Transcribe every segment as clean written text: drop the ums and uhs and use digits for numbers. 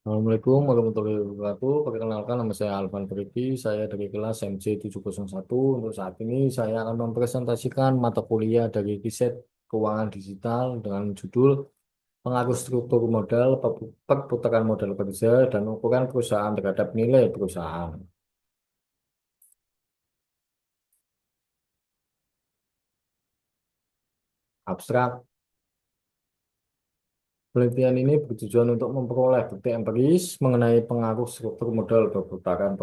Assalamualaikum warahmatullahi wabarakatuh. Perkenalkan nama saya Alvan Feriki. Saya dari kelas MC701. Untuk saat ini saya akan mempresentasikan mata kuliah dari riset keuangan digital dengan judul Pengaruh Struktur Modal, Perputaran Modal Kerja, dan Ukuran Perusahaan terhadap Nilai Perusahaan. Abstrak. Penelitian ini bertujuan untuk memperoleh bukti empiris mengenai pengaruh struktur modal perputaran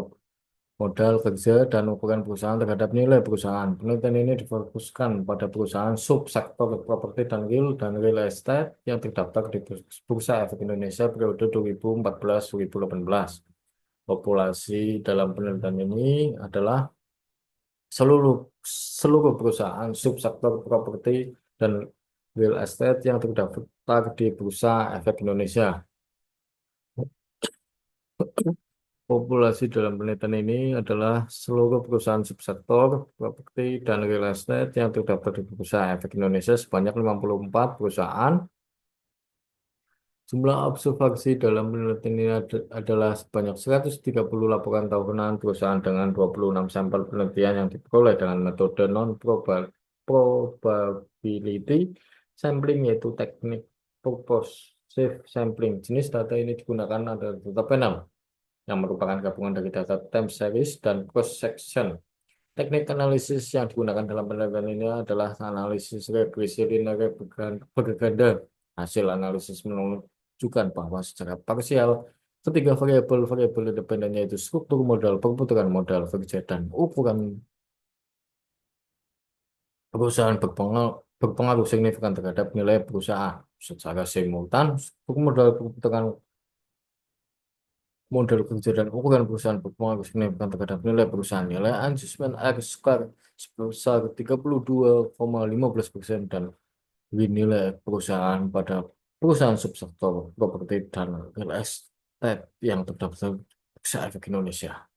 modal kerja dan ukuran perusahaan terhadap nilai perusahaan. Penelitian ini difokuskan pada perusahaan subsektor properti dan real estate yang terdaftar di Bursa Efek Indonesia periode 2014-2018. Populasi dalam penelitian ini adalah seluruh seluruh perusahaan subsektor properti dan real estate yang terdaftar di Bursa Efek Indonesia. Populasi dalam penelitian ini adalah seluruh perusahaan subsektor, properti, dan real estate yang terdaftar di Bursa Efek Indonesia sebanyak 54 perusahaan. Jumlah observasi dalam penelitian ini adalah sebanyak 130 laporan tahunan perusahaan dengan 26 sampel penelitian yang diperoleh dengan metode non-probability sampling, yaitu teknik purposive sampling. Jenis data ini digunakan adalah data panel yang merupakan gabungan dari data time series dan cross section. Teknik analisis yang digunakan dalam penelitian ini adalah analisis regresi linear berganda. Hasil analisis menunjukkan bahwa secara parsial ketiga variabel independen, yaitu struktur modal, perputaran modal kerja, dan ukuran perusahaan berpengaruh signifikan terhadap nilai perusahaan. Secara simultan, struktur modal, perputaran model kerja dan ukuran perusahaan berpengaruh signifikan terhadap nilai perusahaan. Nilai adjustment R square sebesar 32,15% dan nilai perusahaan pada perusahaan subsektor properti dan real estate yang terdaftar Bursa Efek Indonesia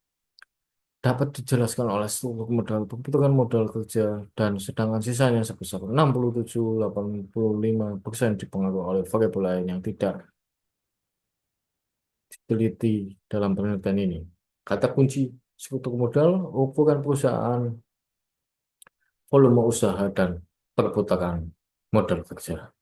dapat dijelaskan oleh seluruh modal perputaran modal kerja, dan sedangkan sisanya sebesar 67,85% dipengaruhi oleh variabel lain yang tidak diteliti dalam penelitian ini. Kata kunci struktur modal, ukuran perusahaan, volume usaha, dan perputaran modal kerja.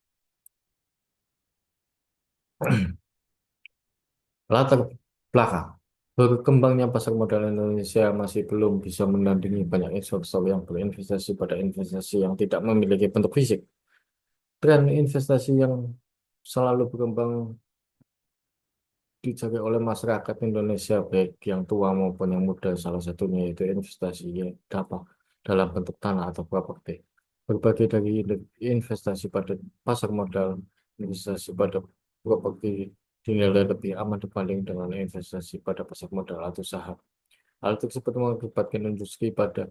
Latar belakang. Berkembangnya pasar modal Indonesia masih belum bisa menandingi banyak investor yang berinvestasi pada investasi yang tidak memiliki bentuk fisik. Tren investasi yang selalu berkembang dicari oleh masyarakat Indonesia, baik yang tua maupun yang muda. Salah satunya yaitu investasi yang dapat dalam bentuk tanah atau properti. Berbagai dari investasi pada pasar modal, investasi pada properti dinilai lebih aman dibanding dengan investasi pada pasar modal atau saham. Hal tersebut mengakibatkan industri pada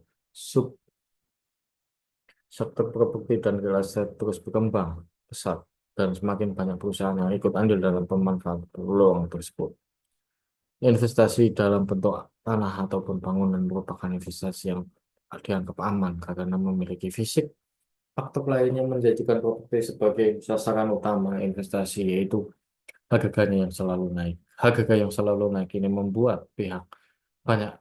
sektor properti dan real estate terus berkembang pesat, dan semakin banyak perusahaan yang ikut andil dalam pemanfaatan peluang tersebut. Investasi dalam bentuk tanah ataupun bangunan merupakan investasi yang dianggap aman karena memiliki fisik. Faktor lain yang menjadikan properti sebagai sasaran utama investasi yaitu harganya yang selalu naik. Harga yang selalu naik ini membuat pihak banyak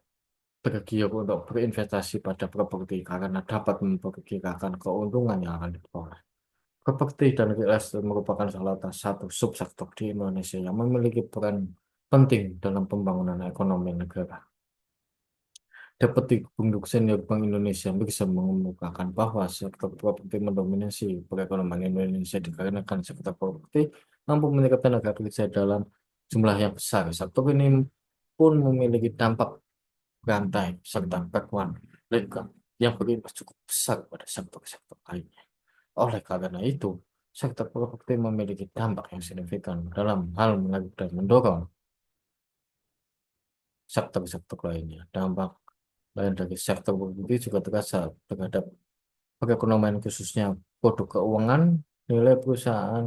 bergiat untuk berinvestasi pada properti karena dapat memperkirakan keuntungan yang akan diperoleh. Properti dan real estate merupakan salah satu subsektor di Indonesia yang memiliki peran penting dalam pembangunan ekonomi negara. Dapat Bunduk Senior Bank Indonesia bisa mengemukakan bahwa sektor properti mendominasi perekonomian Indonesia dikarenakan sektor properti mampu menyerap tenaga kerja dalam jumlah yang besar. Sektor ini pun memiliki dampak rantai serta backward lingkar yang berimbas cukup besar pada sektor-sektor lainnya. Oleh karena itu, sektor properti memiliki dampak yang signifikan dalam hal menarik dan mendorong sektor-sektor lainnya. Dampak lain dari sektor properti juga terasa terhadap perekonomian, khususnya produk keuangan. Nilai perusahaan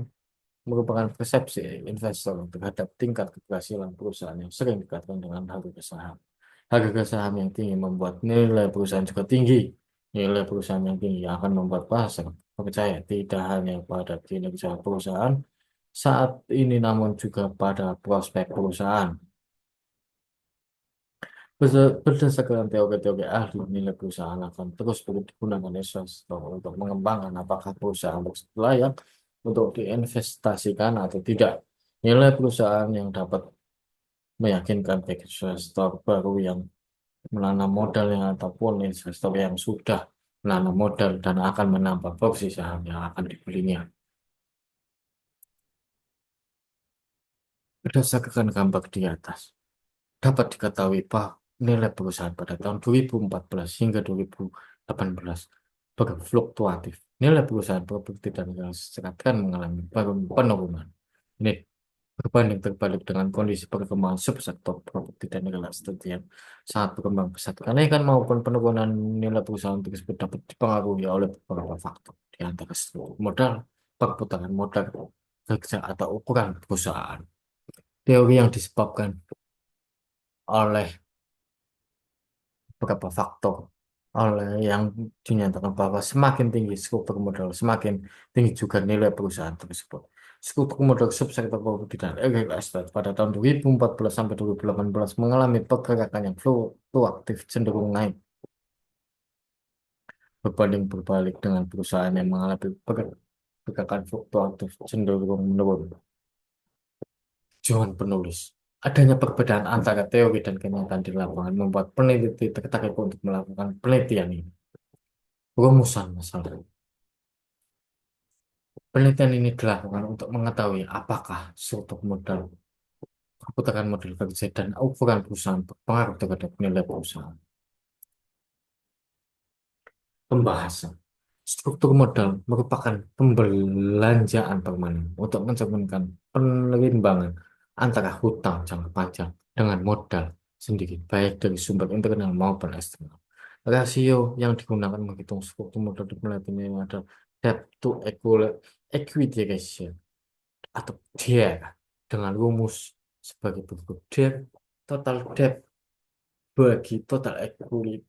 merupakan persepsi investor terhadap tingkat keberhasilan perusahaan yang sering dikaitkan dengan harga saham. Harga saham yang tinggi membuat nilai perusahaan juga tinggi. Nilai perusahaan yang tinggi akan membuat pasar percaya tidak hanya pada kinerja perusahaan, saat ini, namun juga pada prospek perusahaan. Berdasarkan teori-teori ahli, nilai perusahaan akan terus digunakan investor untuk mengembangkan apakah perusahaan tersebut layak untuk diinvestasikan atau tidak. Nilai perusahaan yang dapat meyakinkan bagi investor baru yang menanam modalnya ataupun investor yang sudah menanam modal dan akan menambah porsi saham yang akan dibelinya. Berdasarkan gambar di atas, dapat diketahui bahwa nilai perusahaan pada tahun 2014 hingga 2018 berfluktuatif. Nilai perusahaan properti dan real estate kan mengalami penurunan. Ini berbanding terbalik dengan kondisi perkembangan subsektor properti dan real estate yang sangat berkembang pesat. Kenaikan maupun penurunan nilai perusahaan tersebut dapat dipengaruhi oleh beberapa faktor, di antara struktur modal, perputaran modal, kerja atau ukuran perusahaan. Teori yang disebabkan oleh beberapa faktor oleh yang dinyatakan bahwa semakin tinggi struktur modal, semakin tinggi juga nilai perusahaan tersebut. Struktur modal subsektor properti dan real estate pada tahun 2014 sampai 2018 mengalami pergerakan yang fluktuatif cenderung naik berbanding berbalik dengan perusahaan yang mengalami pergerakan fluktuatif cenderung menurun. John penulis. Adanya perbedaan antara teori dan kenyataan di lapangan membuat peneliti tertarik untuk melakukan penelitian ini. Rumusan masalah. Penelitian ini dilakukan untuk mengetahui apakah struktur modal, perputaran modal kerja, dan ukuran perusahaan berpengaruh terhadap nilai perusahaan. Pembahasan. Struktur modal merupakan pembelanjaan permanen untuk mencerminkan penyeimbangan antara hutang jangka panjang dengan modal sendiri, baik dari sumber internal maupun eksternal. Rasio yang digunakan menghitung struktur modal di penelitian ini adalah debt to equity ratio atau DER dengan rumus sebagai berikut: DER total debt bagi total equity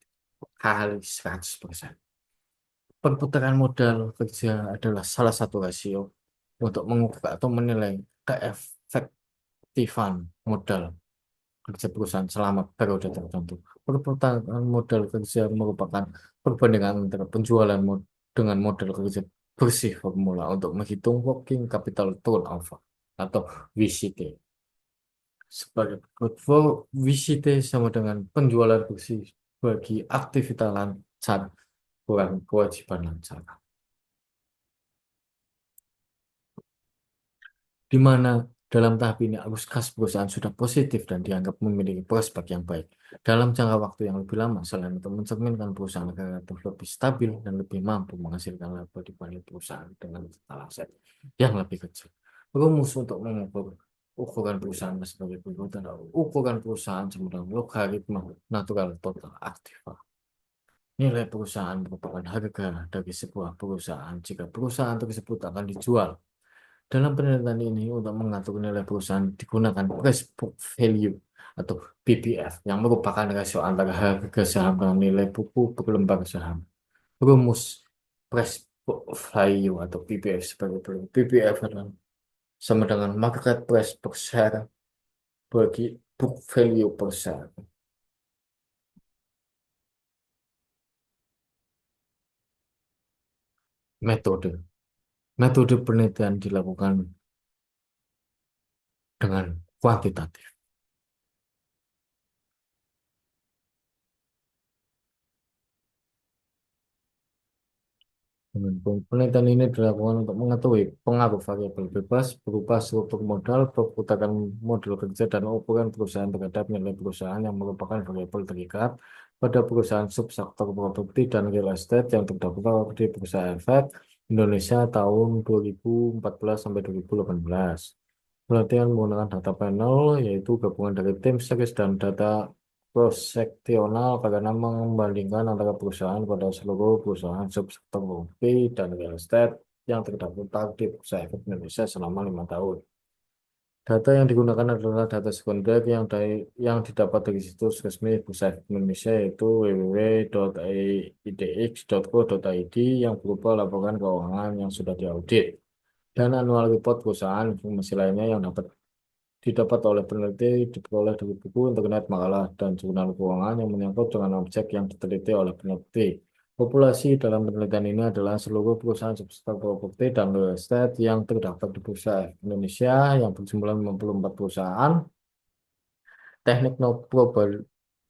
kali 100%. Perputaran modal kerja adalah salah satu rasio untuk mengukur atau menilai keefektifan modal kerja perusahaan selama periode tertentu. Perputaran modal kerja merupakan perbandingan antara penjualan dengan modal kerja bersih formula untuk menghitung working capital turnover atau WCT. Sebagai berikut, WCT sama dengan penjualan bersih bagi aktivitas lancar kurang kewajiban lancar, di mana dalam tahap ini arus kas perusahaan sudah positif dan dianggap memiliki prospek yang baik. Dalam jangka waktu yang lebih lama, selain untuk mencerminkan perusahaan relatif lebih stabil dan lebih mampu menghasilkan laba dibanding perusahaan dengan total aset yang lebih kecil. Rumus untuk mengukur ukuran perusahaan sebagai berikut adalah ukuran perusahaan sama dengan logaritma natural total aktiva. Nilai perusahaan merupakan harga dari sebuah perusahaan jika perusahaan tersebut akan dijual. Dalam penelitian ini, untuk mengatur nilai perusahaan digunakan price book value atau PBF yang merupakan rasio antara harga saham dengan nilai buku berlembar saham. Rumus price book value atau PBF sebagai berikut. PBF adalah sama dengan market price per share bagi book value per share. Metode. Metode penelitian dilakukan dengan kuantitatif. Penelitian ini dilakukan untuk mengetahui pengaruh variabel bebas berupa struktur modal, perputaran modal kerja, dan ukuran perusahaan terhadap nilai perusahaan yang merupakan variabel terikat pada perusahaan subsektor properti dan real estate yang terdaftar di Bursa Efek Indonesia tahun 2014 sampai 2018. Penelitian menggunakan data panel, yaitu gabungan dari tim series dan data proseksional karena membandingkan antara perusahaan pada seluruh perusahaan subsektor properti dan real estate yang terdaftar di Bursa Efek Indonesia selama 5 tahun. Data yang digunakan adalah data sekunder yang didapat dari situs resmi Bursa Efek Indonesia, yaitu www.idx.co.id, yang berupa laporan keuangan yang sudah diaudit. Dan annual report perusahaan informasi lainnya yang didapat oleh peneliti diperoleh dari buku, internet, makalah, dan jurnal keuangan yang menyangkut dengan objek yang diteliti oleh peneliti. Populasi dalam penelitian ini adalah seluruh perusahaan sektor properti dan real estate yang terdapat di Bursa Efek Indonesia yang berjumlah 54 perusahaan. Teknik no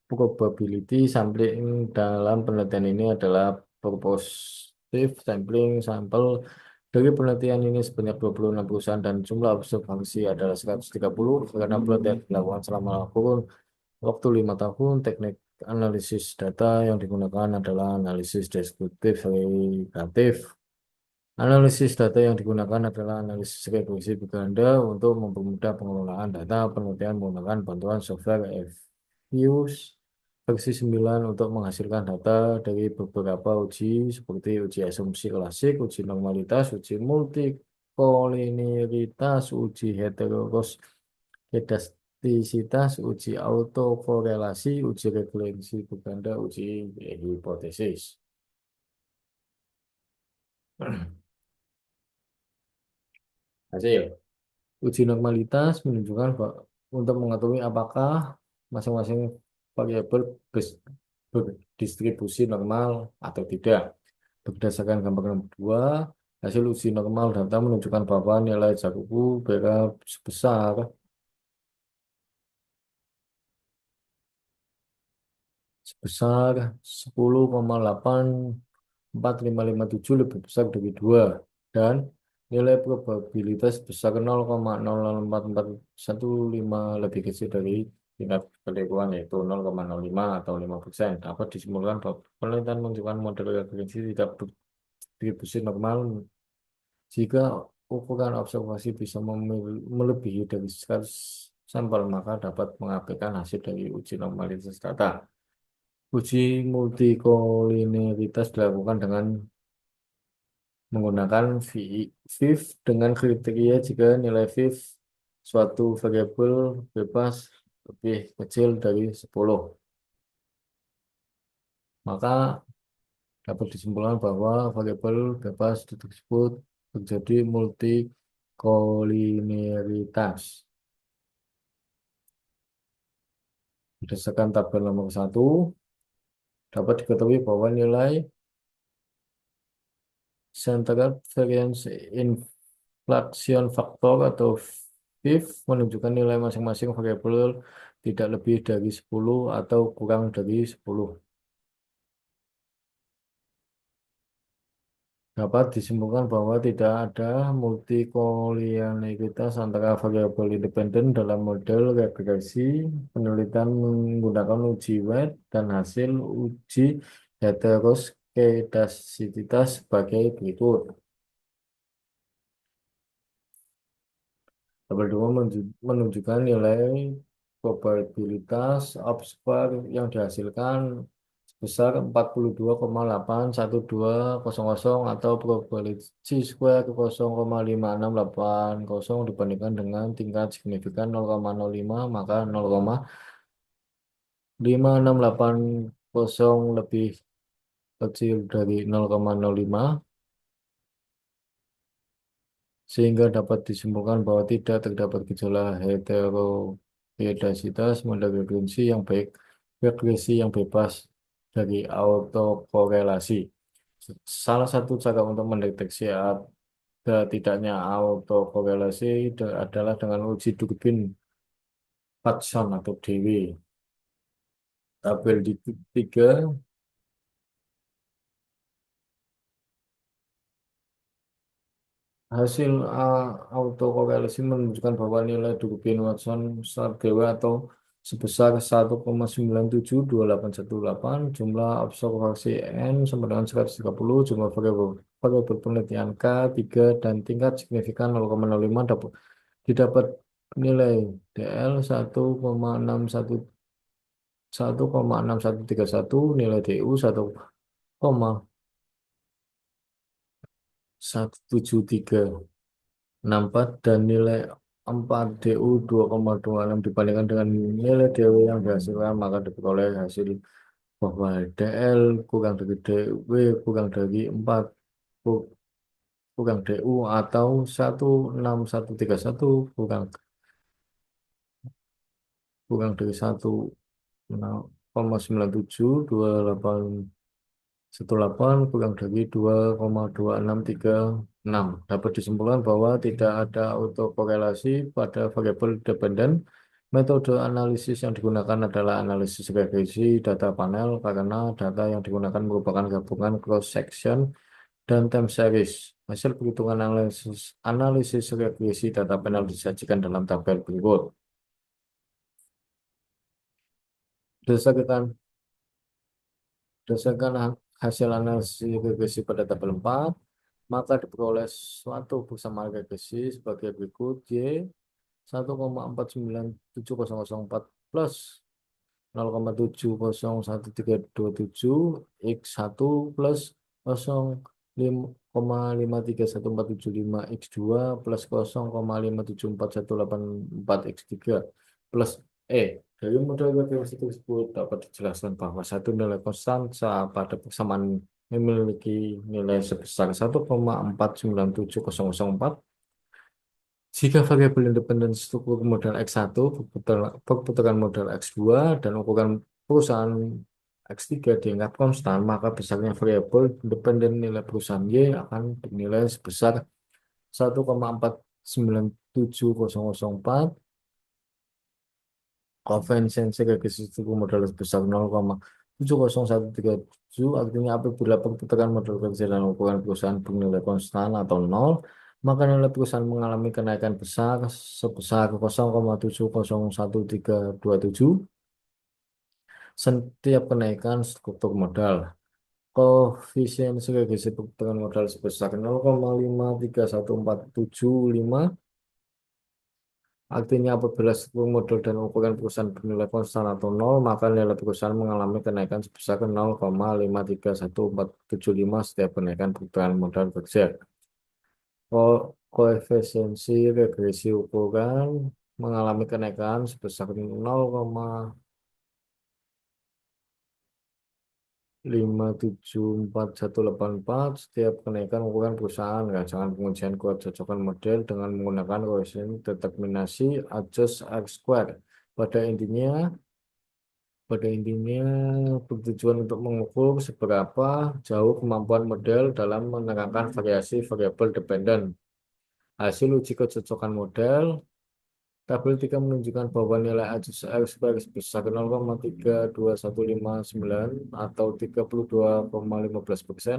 probability sampling dalam penelitian ini adalah purposive sampling sampel dari penelitian ini sebanyak 26 perusahaan dan jumlah observasi adalah 130 karena penelitian dilakukan selama kurun waktu 5 tahun. Teknik analisis data yang digunakan adalah analisis deskriptif regresif. Analisis data yang digunakan adalah analisis regresi berganda untuk mempermudah pengelolaan data. Penelitian menggunakan bantuan software Fuse versi 9 untuk menghasilkan data dari beberapa uji seperti uji asumsi klasik, uji normalitas, uji multikolinialitas, uji heteroskedastisitas, uji autokorelasi, uji regresi berganda, uji hipotesis. Hasil. Uji normalitas menunjukkan untuk mengetahui apakah masing-masing variabel berdistribusi normal atau tidak. Berdasarkan gambar nomor 2, hasil uji normal data menunjukkan bahwa nilai Jakubu sebesar sebesar 10,84557 lebih besar dari 2 dan nilai probabilitas sebesar 0,004415 lebih kecil dari tingkat keliruan yaitu 0,05 atau 5%. Dapat disimpulkan bahwa penelitian menunjukkan model regresi tidak berdistribusi normal jika ukuran observasi bisa melebihi dari 100 sampel, maka dapat mengabaikan hasil dari uji normalitas data. Uji multikolinialitas dilakukan dengan menggunakan VIF dengan kriteria jika nilai VIF suatu variabel bebas lebih kecil dari 10, maka dapat disimpulkan bahwa variabel bebas tersebut terjadi multikolinialitas. Berdasarkan tabel nomor 1, dapat diketahui bahwa nilai Centered Variance Inflation Factor atau VIF menunjukkan nilai masing-masing variabel tidak lebih dari 10 atau kurang dari 10. Dapat disimpulkan bahwa tidak ada multikolinialitas antara variabel independen dalam model regresi. Penelitian menggunakan uji Wade dan hasil uji heteroskedastisitas sebagai berikut. Tabel 2 menunjukkan nilai probabilitas observer yang dihasilkan sebesar 42,81200 atau probability square 0,5680 dibandingkan dengan tingkat signifikan 0,05, maka 0,5680 lebih kecil dari 0,05 sehingga dapat disimpulkan bahwa tidak terdapat gejala heterogeneisitas model regresi yang bebas dari autokorelasi. Salah satu cara untuk mendeteksi ada tidaknya autokorelasi adalah dengan uji Durbin-Watson atau DW. Tabel di 3 hasil autokorelasi menunjukkan bahwa nilai Durbin Watson dewa atau sebesar 1,972818, jumlah observasi N sama dengan 130, jumlah variabel penelitian K 3 dan tingkat signifikan 0,05 didapat nilai DL 1,6131, nilai DU 1,17364 dan nilai 4 DU 2,26 dibandingkan dengan nilai DW yang dihasilkan, maka diperoleh hasil bahwa DL kurang dari DW kurang dari 4 kurang DU atau 16131 kurang kurang dari 1,9728 kurang dari 2,2636. Dapat disimpulkan bahwa tidak ada autokorelasi pada variabel dependen. Metode analisis yang digunakan adalah analisis regresi data panel karena data yang digunakan merupakan gabungan cross section dan time series. Hasil perhitungan analisis regresi data panel disajikan dalam tabel berikut. Berdasarkan Berdasarkan hasil analisis regresi pada tabel 4, maka diperoleh suatu persamaan regresi sebagai berikut: Y 1,497004 plus 0,701327 X 1 plus 0,53147 X 2 plus 0,57418 X 3 plus Dari model referensi tersebut dapat dijelaskan bahwa satu nilai konstansa pada persamaan memiliki nilai sebesar 1,497004 jika variabel independen struktur model X1, perputaran model X2, dan ukuran perusahaan X3 dianggap konstan, maka besarnya variabel independen nilai perusahaan Y akan dinilai sebesar 1,497004. Konvergensi regresi struktur model sebesar 0,70137, artinya apabila perputaran model kerja dan ukuran perusahaan bernilai konstan atau nol, maka nilai perusahaan mengalami kenaikan besar sebesar 0,701327 setiap kenaikan struktur modal. Koefisiensi regresi perputaran modal sebesar 0,531475, artinya apabila struktur modal dan ukuran perusahaan bernilai konstan atau nol, maka nilai perusahaan mengalami kenaikan sebesar 0,531475 setiap kenaikan perputaran modal kerja. Koefisiensi regresi ukuran mengalami kenaikan sebesar 0,574184 setiap kenaikan ukuran perusahaan. Rancangan pengujian kecocokan model dengan menggunakan koefisien determinasi adjust R square. Pada intinya, bertujuan untuk mengukur seberapa jauh kemampuan model dalam menerangkan variasi variabel dependen. Hasil uji kecocokan model, tabel 3 menunjukkan bahwa nilai adjust R square sebesar 0,32159 atau 32,15%.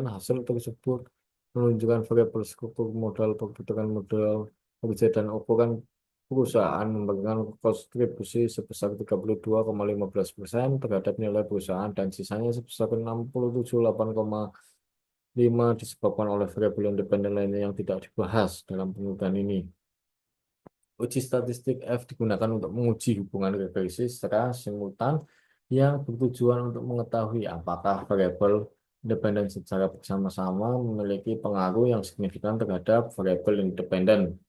Hasil tersebut menunjukkan variabel struktur modal, perputaran modal kerja, dan ukuran perusahaan memberikan kontribusi sebesar 32,15% terhadap nilai perusahaan, dan sisanya sebesar 67,8,5 disebabkan oleh variabel independen lainnya yang tidak dibahas dalam penelitian ini. Uji statistik F digunakan untuk menguji hubungan regresi secara simultan yang bertujuan untuk mengetahui apakah variabel independen secara bersama-sama memiliki pengaruh yang signifikan terhadap variabel independen.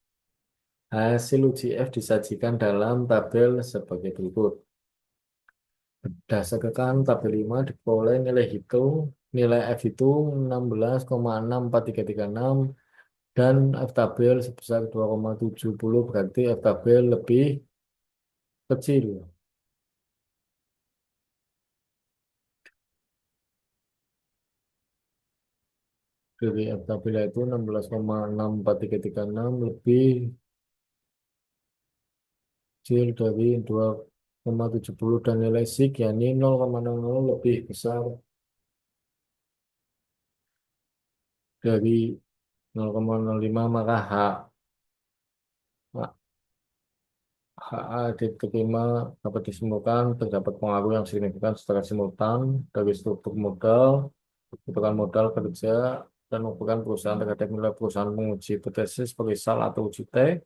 Hasil uji F disajikan dalam tabel sebagai berikut. Berdasarkan tabel 5 diperoleh nilai F itu 16,64336 dan F tabel sebesar 2,70, berarti F tabel lebih kecil. Dari F tabel itu 16,64336 lebih kecil dari 2,70, dan nilai SIG yakni 0,00 lebih besar dari 0,05, maka HA diterima dapat disimpulkan terdapat pengaruh yang signifikan secara simultan dari struktur modal, perputaran modal kerja, dan ukuran perusahaan terhadap nilai perusahaan. Menguji hipotesis perisal atau uji T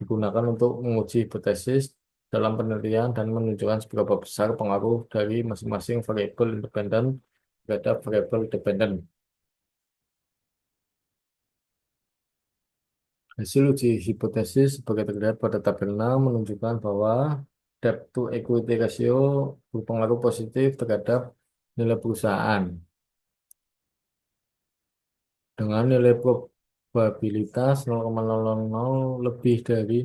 digunakan untuk menguji hipotesis dalam penelitian dan menunjukkan seberapa besar pengaruh dari masing-masing variabel independen terhadap variabel dependen. Hasil uji hipotesis sebagai terlihat pada tabel 6 menunjukkan bahwa debt to equity ratio berpengaruh positif terhadap nilai perusahaan. Dengan nilai probabilitas 0,000 lebih dari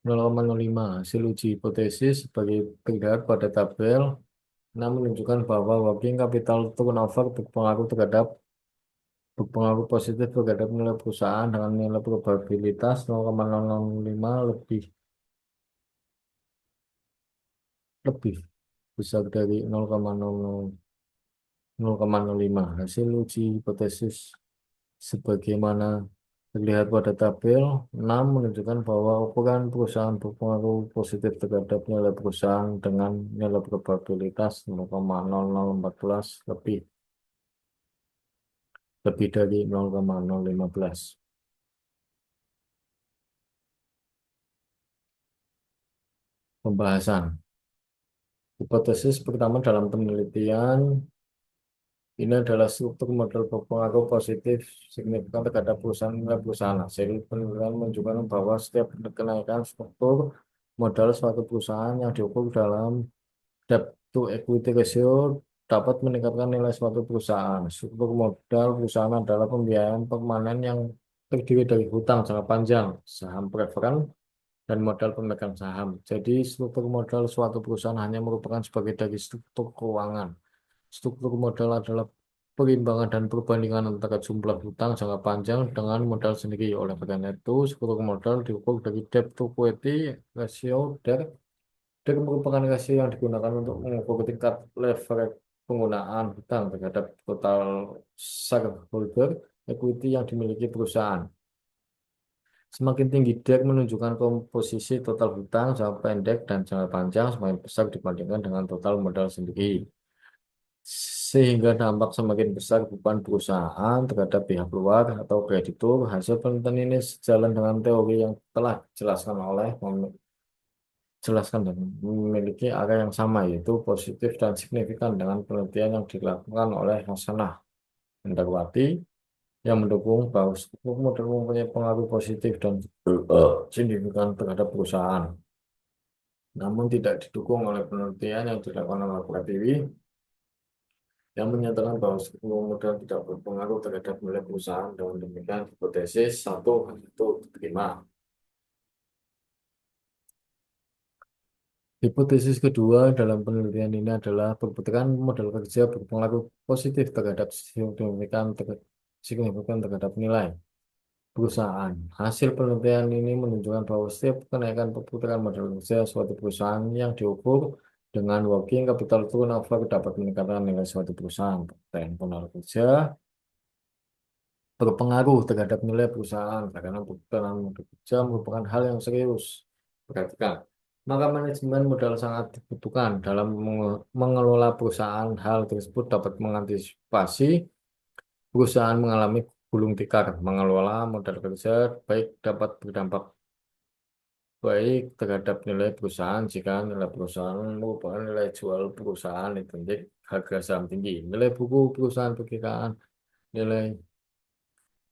0,05. Hasil uji hipotesis sebagai terlihat pada tabel 6 menunjukkan bahwa working capital turnover berpengaruh positif terhadap nilai perusahaan dengan nilai probabilitas 0,005 lebih lebih besar dari 0,05. Hasil uji hipotesis sebagaimana terlihat pada tabel 6 menunjukkan bahwa ukuran perusahaan berpengaruh positif terhadap nilai perusahaan dengan nilai probabilitas 0,0014 lebih dari 0,015. Pembahasan. Hipotesis pertama dalam penelitian ini adalah struktur model berpengaruh positif signifikan terhadap perusahaan nilai perusahaan. Hasil penelitian menunjukkan bahwa setiap kenaikan struktur modal suatu perusahaan yang diukur dalam debt to equity ratio dapat meningkatkan nilai suatu perusahaan. Struktur modal perusahaan adalah pembiayaan permanen yang terdiri dari hutang jangka panjang, saham preferen, dan modal pemegang saham. Jadi, struktur modal suatu perusahaan hanya merupakan sebagai dari struktur keuangan. Struktur modal adalah perimbangan dan perbandingan antara jumlah hutang jangka panjang dengan modal sendiri. Oleh karena itu, struktur modal diukur dari debt to equity ratio. DER merupakan rasio yang digunakan untuk mengukur tingkat leverage penggunaan hutang terhadap total shareholder equity yang dimiliki perusahaan. Semakin tinggi DER menunjukkan komposisi total hutang jangka pendek dan jangka panjang semakin besar dibandingkan dengan total modal sendiri. Sehingga dampak semakin besar beban perusahaan terhadap pihak luar atau kreditur. Hasil penelitian ini sejalan dengan teori yang telah jelaskan dan memiliki area yang sama yaitu positif dan signifikan dengan penelitian yang dilakukan oleh Hasanah Hendarwati yang mendukung bahwa struktur model mempunyai pengaruh positif dan signifikan terhadap perusahaan. Namun tidak didukung oleh penelitian yang dilakukan oleh Pratiwi yang menyatakan bahwa struktur model tidak berpengaruh terhadap nilai perusahaan. Dengan demikian hipotesis satu itu diterima. Hipotesis kedua dalam penelitian ini adalah perputaran modal kerja berpengaruh positif terhadap signifikan terhadap nilai perusahaan. Hasil penelitian ini menunjukkan bahwa setiap kenaikan perputaran modal kerja suatu perusahaan yang diukur dengan working capital turnover dapat meningkatkan nilai suatu perusahaan. Perputaran modal kerja berpengaruh terhadap nilai perusahaan karena perputaran modal kerja merupakan hal yang serius. Perhatikan. Maka manajemen modal sangat dibutuhkan dalam mengelola perusahaan. Hal tersebut dapat mengantisipasi perusahaan mengalami gulung tikar. Mengelola modal kerja baik dapat berdampak baik terhadap nilai perusahaan jika nilai perusahaan merupakan nilai jual perusahaan identik harga saham tinggi. Nilai buku perusahaan perkiraan nilai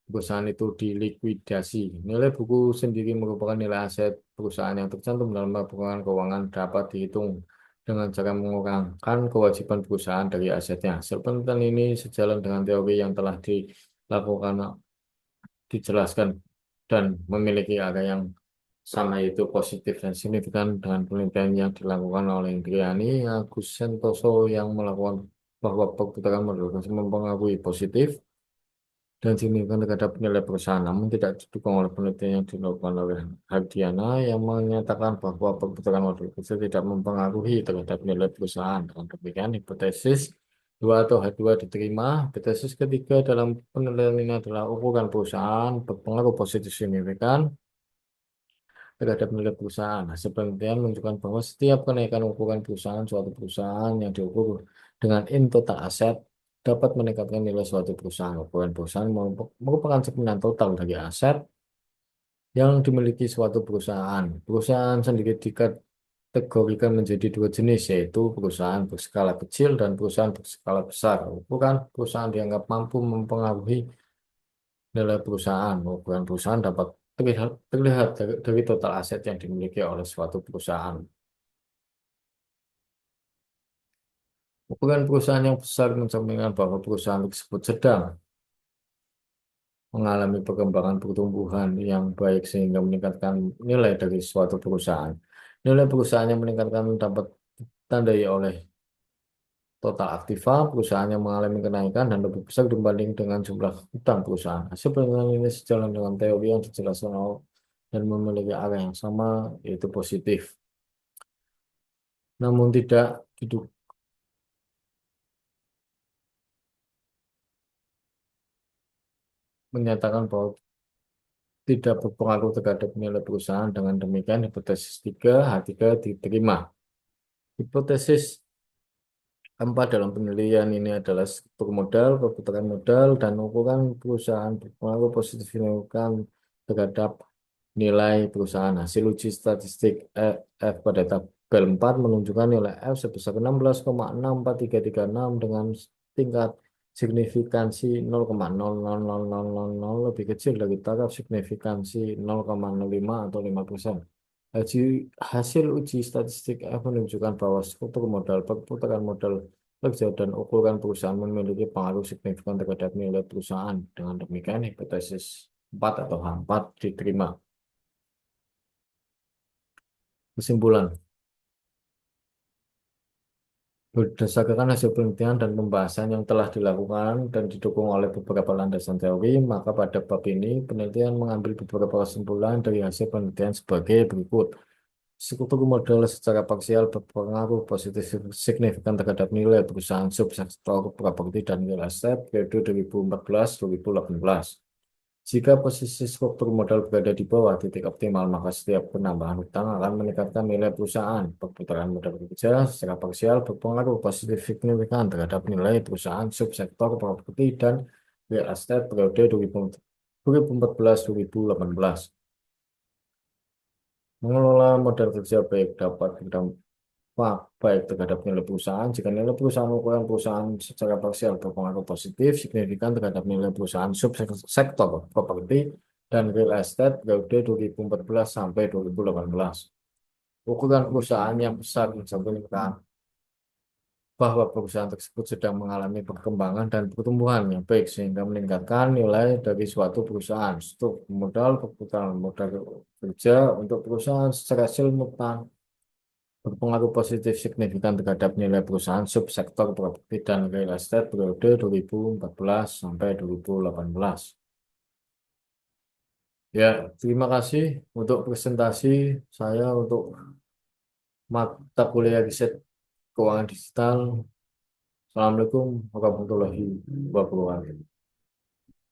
perusahaan itu dilikuidasi. Nilai buku sendiri merupakan nilai aset perusahaan yang tercantum dalam laporan keuangan dapat dihitung dengan cara mengurangkan kewajiban perusahaan dari asetnya. Hasil penelitian ini sejalan dengan teori yang telah dilakukan, dijelaskan, dan memiliki area yang sama yaitu positif dan signifikan dengan penelitian yang dilakukan oleh Indriani Agus Sentoso yang melakukan bahwa perputaran modal mempengaruhi positif dan signifikan terhadap nilai perusahaan, namun tidak didukung oleh penelitian yang dilakukan oleh Hardiana yang menyatakan bahwa perputaran modal kerja tidak mempengaruhi terhadap nilai perusahaan. Dengan demikian, hipotesis 2 atau H2 diterima. Hipotesis ketiga dalam penelitian ini adalah ukuran perusahaan berpengaruh positif signifikan terhadap nilai perusahaan. Hasil penelitian menunjukkan bahwa setiap kenaikan ukuran perusahaan, suatu perusahaan yang diukur dengan in total aset dapat meningkatkan nilai suatu perusahaan. Ukuran perusahaan merupakan cerminan total dari aset yang dimiliki suatu perusahaan. Perusahaan sendiri dikategorikan menjadi dua jenis, yaitu perusahaan berskala kecil dan perusahaan berskala besar. Ukuran perusahaan dianggap mampu mempengaruhi nilai perusahaan. Ukuran perusahaan dapat terlihat dari total aset yang dimiliki oleh suatu perusahaan. Ukuran perusahaan yang besar mencerminkan bahwa perusahaan tersebut sedang mengalami perkembangan pertumbuhan yang baik sehingga meningkatkan nilai dari suatu perusahaan. Nilai perusahaan yang meningkatkan dapat ditandai oleh total aktiva perusahaan yang mengalami kenaikan dan lebih besar dibanding dengan jumlah hutang perusahaan. Hasil penilaian ini sejalan dengan teori yang dijelaskan dan memiliki arah yang sama, yaitu positif. Namun tidak diduk- menyatakan bahwa tidak berpengaruh terhadap nilai perusahaan. Dengan demikian, hipotesis 3 H3 diterima. Hipotesis keempat dalam penilaian ini adalah struktur modal, perputaran modal, dan ukuran perusahaan berpengaruh positif signifikan terhadap nilai perusahaan. Hasil uji statistik F pada tabel 4 menunjukkan nilai F sebesar 16,64336 dengan tingkat signifikansi 0,00000 lebih kecil dari taraf signifikansi 0,05 atau 5%. Hasil uji statistik F menunjukkan bahwa struktur modal, perputaran modal kerja, dan ukuran perusahaan memiliki pengaruh signifikan terhadap nilai perusahaan. Dengan demikian, hipotesis 4 atau H4 diterima. Kesimpulan, berdasarkan hasil penelitian dan pembahasan yang telah dilakukan dan didukung oleh beberapa landasan teori, maka pada bab ini penelitian mengambil beberapa kesimpulan dari hasil penelitian sebagai berikut. Struktur modal secara parsial berpengaruh positif signifikan terhadap nilai perusahaan subsektor properti dan real estate periode 2014-2018. Jika posisi struktur modal berada di bawah titik optimal, maka setiap penambahan hutang akan meningkatkan nilai perusahaan. Perputaran modal bekerja secara parsial berpengaruh positif signifikan terhadap nilai perusahaan subsektor properti dan real estate periode 2014-2018. Mengelola modal kerja baik dapat berdampak baik terhadap nilai perusahaan jika nilai perusahaan ukuran perusahaan secara parsial berpengaruh positif signifikan terhadap nilai perusahaan subsektor properti dan real estate periode 2014 sampai 2018. Ukuran perusahaan yang besar mencerminkan bahwa perusahaan tersebut sedang mengalami perkembangan dan pertumbuhan yang baik sehingga meningkatkan nilai dari suatu perusahaan. Struktur modal, perputaran modal kerja untuk perusahaan secara simultan berpengaruh positif signifikan terhadap nilai perusahaan subsektor properti dan real estate periode 2014 sampai 2018. Ya, terima kasih untuk presentasi saya untuk mata kuliah riset keuangan digital. Assalamualaikum warahmatullahi wabarakatuh.